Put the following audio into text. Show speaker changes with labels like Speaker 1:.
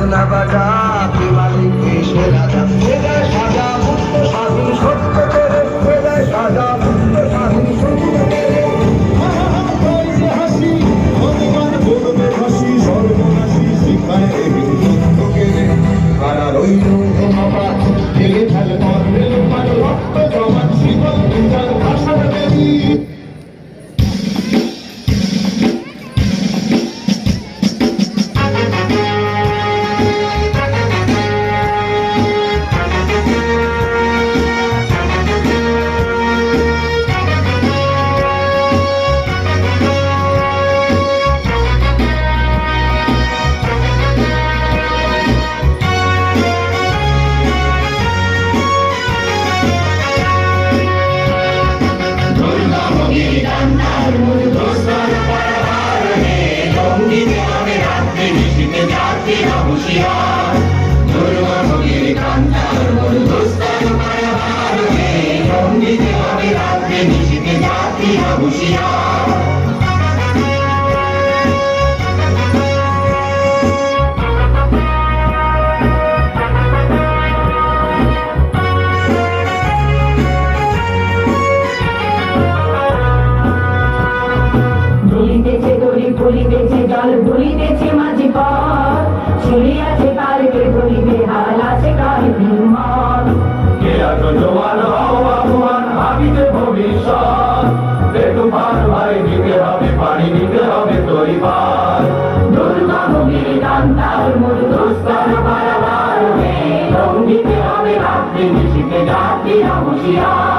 Speaker 1: বাজনা বাজা কি মালিক সে রাজা হৃদয় সাজা মুক্ত স্বাধীন সত্য করে হৃদয় সাজা মুক্ত স্বাধীন সত্য করে
Speaker 2: হাসি ভগবান বলবে হাসি সর্বনাশী শিখায় সত্য কেড়ে কারা রইল ধর্মপাত ফেলে ফেলে ধর্মের রক্ত জমান শিবন বিচার ভাষার দেবী
Speaker 3: ভুলিতেছে জল ভুলিতেছে মাঝি পথ শুনিয়াছে কালকে ভুলিবে হাল আছে কাল বিমত
Speaker 2: জোয়ান হও আহ্বান ভাবিতে ভবিষ্যৎ বেতুফান ভাই দিতে হবে পানি দিতে হবে তৈবার
Speaker 3: দুর্গমগির কান্তার মূল দুস্তর পারাবার হে লঙ্ঘিতে হবে রাত্রি নিশীতে জাতি হুঁশিয়ার